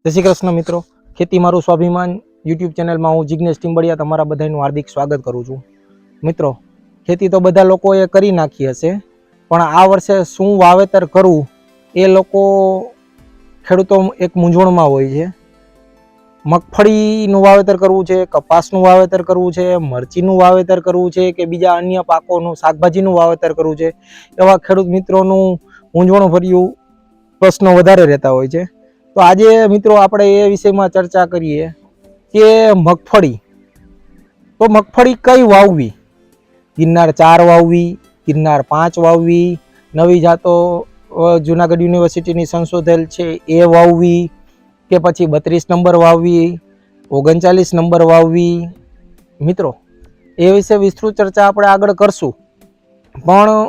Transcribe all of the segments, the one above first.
जय श्री कृष्ण मित्रों, खेती मारू स्वाभिमान यूट्यूब चैनल में हूँ जिग्नेश टिम्बड़िया तमारा बधाईनुं हार्दिक स्वागत करूँ छूं। मित्रों, खेती तो बधा लोकोए करी नाखी हशे, पण आ वर्षे शुं वावेतर करवुं ए लोको खेडूतो एक मूंझवणमां होय छे। मगफळीनुं वावेतर करवुं छे, कपासनुं वावेतर करवुं छे, मरचीनुं वावेतर करवुं छे के बीजा अन्य पाकोनुं शाकभाजीनुं वावेतर करवुं छे, एवा खेडूत मित्रोनुं मूंझवणभर्युं प्रश्नो वधारे रहेता होय छे। तो आज मित्रों आपणे ए विषय में चर्चा करिए कि मगफળી तो मगफળી कई वाववी, गिरनार 4 वाववी, गिरनार 5 वाववी, नवी जातो जूनागढ़ यूनिवर्सिटी संशोधन छे ए वाववी के पछी 32 नंबर वाववी, 39 नंबर वाववी। मित्रों ए विषय विस्तृत चर्चा आपणे आगळ करशुं, पण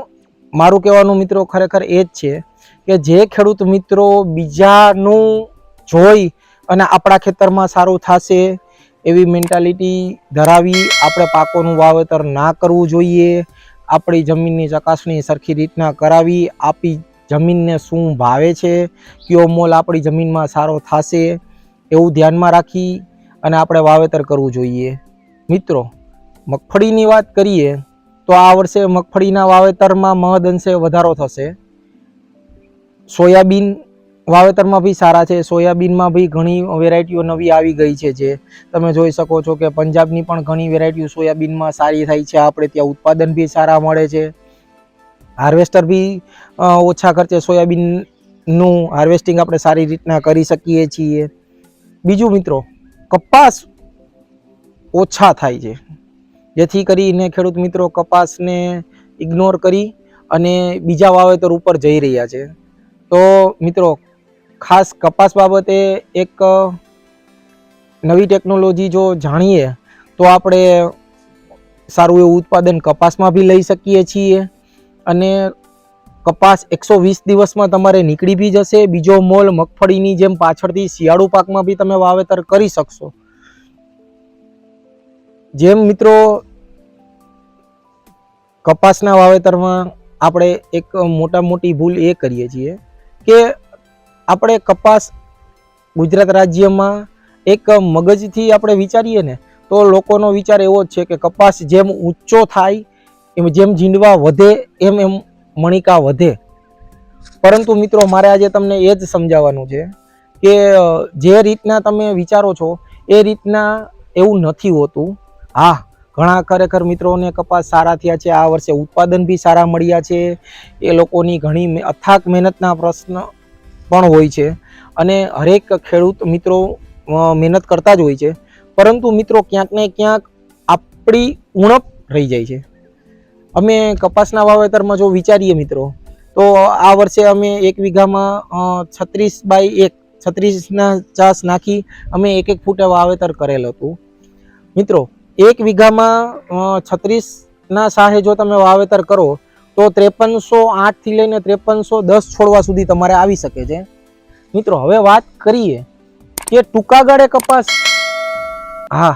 मारुं कहेवानुं मित्रों खरेखर ए ज छे के जे खेडूत मित्रों बीजानुं जोई अने आपणा खेतरमां सारुं थशे एवी मेंटालिटी धरावी आपणे पाकोनुं वावेतर ना करवुं जोईए। आपणी जमीननी चकासणी सरखी रीतना करावी, आपणी जमीनने शुं भावे छे, कयो मोल आपणी जमीનમાં सारो थशे एवुं ध्यानमां राखी अने आपणे वावेतर करवुं जोईए। मित्रों मगफळीनी वात करीए तो आ वर्षे मगफळीना वावेतरमां महदअंशे वधारो थशे। सोयाबीन वावेतर में भी सारा है, सोयाबीन में भी घणी वेरायटीओ नवी आवी गई है। जे तमे जोई शको छो कि पंजाबनी पण घणी वेरायटीओ सोयाबीन में सारी थाय छे। आपणे त्यां उत्पादन भी सारा मळे छे, हार्वेस्टर भी ओछा खर्चे सोयाबीननुं हार्वेस्टिंग आपणे सारी रीतना करी शकीए छीए। बीजुं मित्रों कपास ओछा थाय छे, जेथी करीने खेडूत मित्रों कपासने इग्नोर करी अने बीजा वावेतर उपर जई रह्या छे। तो मित्रों खास कपास बाबते एक नवी टेक्नोलॉजी जो जाणीए तो आपणे सारुं एवुं उत्पादन कपासमां भी लई शकीए छीए अने कपास 120 दिवसमां तमारे નીકળી भी जशे। बीजो मोल मगफळीनी जेम पाछळथी शियाळु पाकमां भी तमे वावेतर करी शकशो। जेम मित्रों कपासना वावेतरमां आपणे एक मोटा मोटी भूल ए करीए छीए के आपणे कपास गुजरात राज्य में एक मगजथी आपणे विचारीए ने तो लोकोनो विचार एवो ज छे के कपास जेम ऊंचो थाय एम जेम झींडवा वधे एम एम मणिका वधे। परंतु मित्रों मारे आज तमने ए ज समजाववानुं छे के जे रीतना तमे विचारो छो ए रीतना एवुं नथी होतुं। हाँ, घणा खरेखर मित्रोने कपास सारा थया छे, आ वर्षे उत्पादन भी सारा मळ्या छे। ए लोकोनी घणी अथाक मेहनतना प्रश्न पण होय छे अने हरेक खेडूत मित्रों मेहनत करता ज होय छे। परंतु मित्रों क्यांक ने क्यांक आपणी उणप रही जाय छे। अमे कपासना वावेतरमां जो विचारीए मित्रों तो आ वर्षे अमे 1 वीघामां 36 ना चास नाखी अमे 1 फूटे वावेतर करेल हतुं। मित्रों 1 वीघामां 36 ना साहे जो तमे वावेतर करो तो 5308 थी लईने 5310 छोड़वा सुधी तमारे आवी शके छे। मित्रों हवे वात करीए के टूंका गाळे कपास हाँ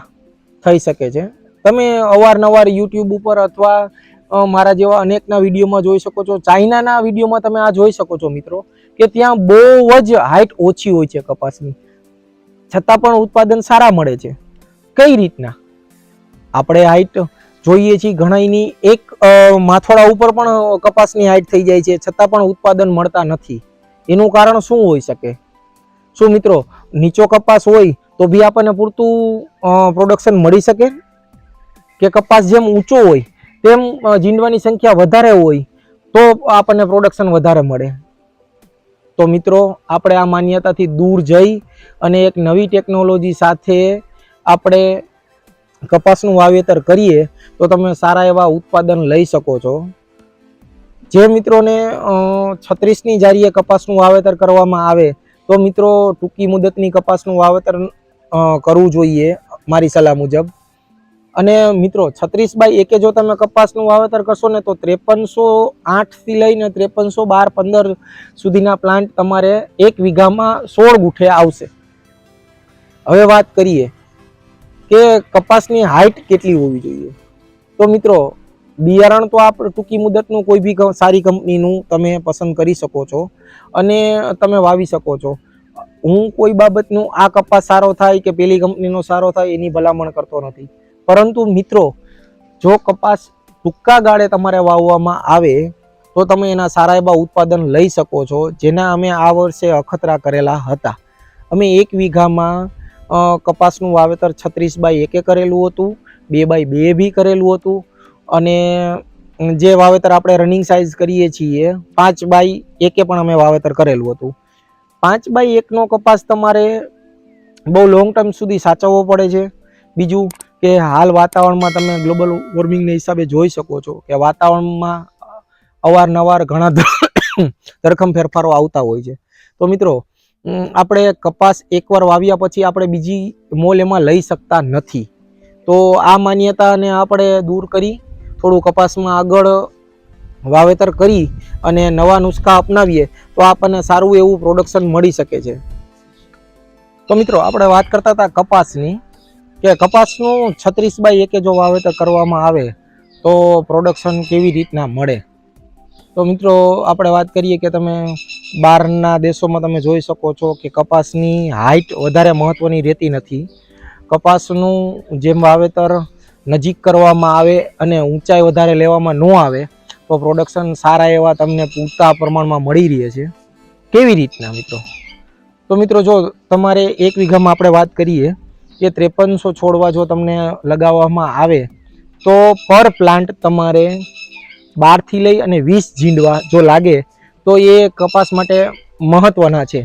थई शके छे। तमे अवारनवार यूट्यूब पर अथवा मारा जेवा अनेकना विडियोमां जोई शको छो, चाइनाना विडियोमां तमे आ जोई शको छो मित्रों के त्यां बहु ज हाइट ओછી होय छे कपासनी, छतां पण उत्पादन सारा मळे छे। कई रीतना आपणे हाइट જોઈએ છીએ ઘણાની એક માથોડા ઉપર પણ કપાસની હાઈટ થઈ જાય છે છતાં પણ ઉત્પાદન મળતા નથી। એનું કારણ શું હોઈ શકે? શું મિત્રો નીચો કપાસ હોય તો બી આપણને પૂરતું પ્રોડક્શન મળી શકે કે કપાસ જેમ ઊંચો હોય તેમ જીંડવાની સંખ્યા વધારે હોય તો આપણને પ્રોડક્શન વધારે મળે? તો મિત્રો આપણે આ માન્યતાથી દૂર જઈ અને એક નવી ટેકનોલોજી સાથે આપણે कपासनुं वावेतर करीए तो तमे सारा एवा उत्पादन लई शको छो। जे मित्रोने 36 नी जारीए कपासनुं वावेतर करवामां आवे तो मित्रों टूंकी मुदतनी कपासनुं वावेतर करवुं जोईए मारी सलाह मुजब। अने मित्रों 36/1 जो तमे कपासनुं वावेतर करशो ने तो 5308 थी लईने 5312-15 सुधीना प्लांट तमारे 1 वीघामां 16 गुठे आवशे। हवे वात करीए के कपासनी हाइट केटली होवी जोईए। तो मित्रों बियारण तो आप टूंकी मुदतनुं कोई भी सारी कंपनीनुं तमे पसंद करी शको छो अने तमे वावी शको छो। હું કોઈ બાબતનું આ કપાસ સારો થાય કે પેલી કંપનીનો સારો થાય એની ભલામણ કરતો નથી, પરંતુ મિત્રો જો કપાસ ટૂંકા ગાળે તમારે વાવવામાં આવે તો તમે એના સારા એવા ઉત્પાદન લઈ શકો છો, જેના અમે આ વર્ષે અખતરા કરેલા હતા. અમે 1 વીઘામાં કપાસનું વાવેતર 36/1 કરેલું હતું, 2/2 બી કરેલું હતું, અને જે વાવેતર આપણે રનિંગ સાઇઝ કરીએ છીએ 5/1 પણ અમે વાવેતર કરેલું હતું. 5/1 નો કપાસ તમારે બહુ લોંગ ટાઈમ સુધી સાચવવો પડે છે. બીજું કે હાલ વાતાવરણમાં તમે ગ્લોબલ વોર્મિંગના હિસાબે જોઈ શકો છો કે વાતાવરણમાં અવારનવાર ઘણા ધરખમ ફેરફારો આવતા હોય છે. તો મિત્રો આપણે કપાસ એકવાર વાવ્યા પછી આપણે બીજી મોલ એમાં લઈ શકતા નથી. તો આ માન્યતાને આપણે દૂર કરી થોડું કપાસમાં આગળ વાવેતર કરી અને નવા નુસ્ખા અપનાવીએ તો આપણને સારું એવું પ્રોડક્શન મળી શકે છે. તો મિત્રો આપણે વાત કરતા હતા કપાસની, કે કપાસનું 36/1 જો વાવેતર કરવામાં આવે તો પ્રોડક્શન કેવી રીતના મળે. તો મિત્રો આપણે વાત કરીએ કે તમે બહારના દેશોમાં તમે જોઈ શકો છો કે કપાસની હાઇટ વધારે મહત્ત્વની રહેતી નથી. કપાસનું જેમ વાવેતર નજીક કરવામાં આવે અને ઊંચાઈ વધારે લેવામાં ન આવે તો પ્રોડક્શન સારા એવા તમને પૂરતા પ્રમાણમાં મળી રહે છે. કેવી રીતના મિત્રો? તો મિત્રો જો તમારે 1 વીઘામાં આપણે વાત કરીએ કે 5300 છોડવા જો તમને લગાવવામાં આવે તો પર પ્લાન્ટ તમારે 12 થી લઈ અને 20 જીંડવા જો લાગે તો એ કપાસ માટે મહત્વના છે.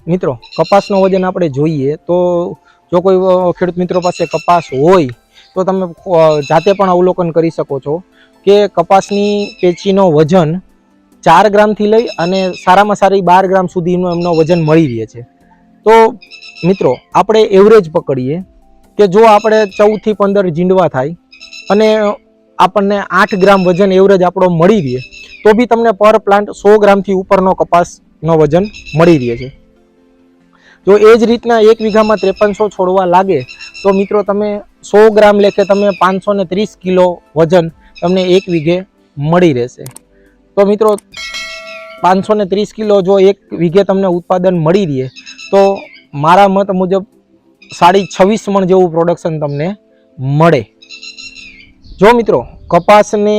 મિત્રો કપાસનો વજન આપણે જોઈએ તો જો કોઈ ખેડૂત મિત્રો પાસે કપાસ હોય તો તમે જાતે પણ અવલોકન કરી શકો છો કે કપાસની પેચીનો વજન 4 ગ્રામથી લઈ અને સારામાં સારી 12 ગ્રામ સુધીનો એમનો વજન મળી રહે છે. તો મિત્રો આપણે એવરેજ પકડીએ કે જો આપણે 14 થી 15 જીંડવા થાય અને આપણને 8 ગ્રામ વજન એવરેજ આપણો મળી રહે તો બી તમને પર પ્લાન્ટ 100 ગ્રામથી ઉપરનો કપાસનો વજન મળી રહે છે. જો એ જ રીતના 1 વીઘામાં 5300 છોડવા લાગે તો મિત્રો તમે 100 ગ્રામ લેખે તમે 530 કિલો વજન તમને 1 વીઘે મળી રહેશે. તો મિત્રો 530 કિલો જો 1 વીઘે તમને ઉત્પાદન મળી રહે તો મારા મત મુજબ 26.5 મણ જેવું પ્રોડક્શન તમને મળે. જો મિત્રો કપાસને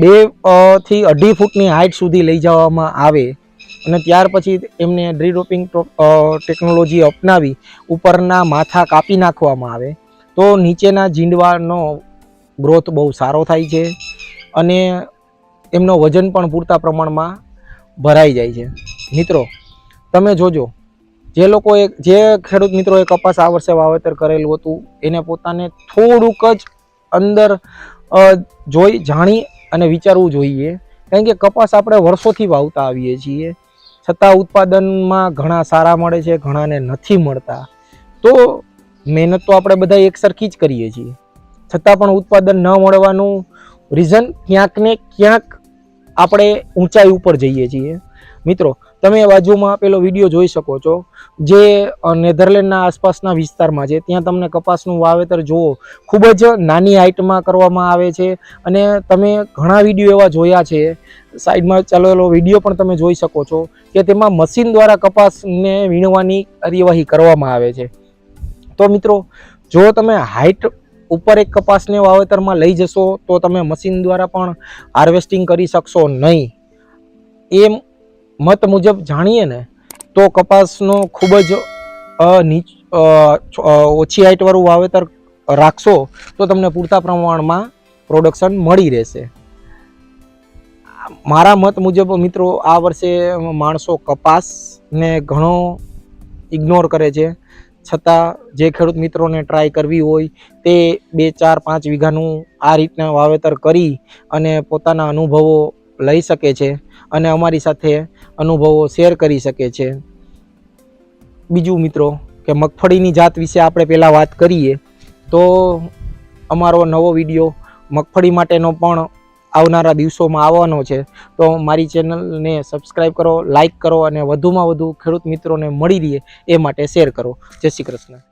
2 થી 2.5 ફૂટની હાઇટ સુધી લઈ જવામાં આવે અને ત્યાર પછી એમને ડ્રી રોપિંગ ટેકનોલોજી અપનાવી ઉપરના માથા કાપી નાખવામાં આવે તો નીચેના જીંડવાનો ગ્રોથ બહુ સારો થાય છે અને એમનો વજન પણ પૂરતા પ્રમાણમાં ભરાઈ જાય છે. મિત્રો તમે જોજો જે ખેડૂત મિત્રોએ કપાસ આ વર્ષે વાવેતર કરેલું હતું એને પોતાને થોડુંક જ અંદર જોઈ જાણી અને વિચારવું જોઈએ, કારણ કે કપાસ આપણે વર્ષોથી વાવતા આવીએ છીએ છતાં ઉત્પાદનમાં ઘણા સારા મળે છે, ઘણાને નથી મળતા. તો મહેનત તો આપણે બધા એક સરખી જ કરીએ છીએ, છતાં પણ ઉત્પાદન ન મળવાનું રીઝન ક્યાંક ને ક્યાંક આપણે ઊંચાઈ ઉપર જઈએ છીએ. મિત્રો તમે બાજુમાં પેલો વિડીયો જોઈ શકો છો જે નેધરલેન્ડના આસપાસના વિસ્તારમાં છે, ત્યાં તમને કપાસનું વાવેતર જુઓ ખૂબ જ નાની હાઇટમાં કરવામાં આવે છે અને તમે ઘણા વિડીયો એવા જોયા છે, સાઈડમાં ચાલેલો વિડીયો પણ તમે જોઈ શકો છો કે તેમાં મશીન દ્વારા કપાસને વીણવાની કાર્યવાહી કરવામાં આવે છે. તો મિત્રો જો તમે હાઇટ ઉપર એક કપાસને વાવેતરમાં લઈ જશો તો તમે મશીન દ્વારા પણ હાર્વેસ્ટિંગ કરી શકશો નહીં. એમ મત મુજબ જાણીએ ને તો કપાસનો ખૂબ જ ઓછી હાઇટવાળું વાવેતર રાખશો તો તમને પૂરતા પ્રમાણમાં પ્રોડક્શન મળી રહેશે. મારા મત મુજબ મિત્રો આ વર્ષે માણસો કપાસને ઘણો ઇગ્નોર કરે છે, છતાં જે ખેડૂત મિત્રોને ટ્રાય કરવી હોય તે 2, 4, 5 વીઘાનું આ રીતના વાવેતર કરી અને પોતાના અનુભવો લઈ શકે છે અને અમારી સાથે અનુભવો શેર કરી શકે છે. બીજું મિત્રો કે મગફળીની જાત વિશે આપણે પહેલાં વાત કરીએ તો અમારો નવો વિડીયો મગફળી માટેનો પણ આવનારા દિવસોમાં આવવાનો છે. તો મારી ચેનલને સબસ્ક્રાઈબ કરો, લાઈક કરો અને વધુમાં વધુ ખેડૂત મિત્રોને મળી રહે એ માટે શેર કરો. જય શ્રી કૃષ્ણ.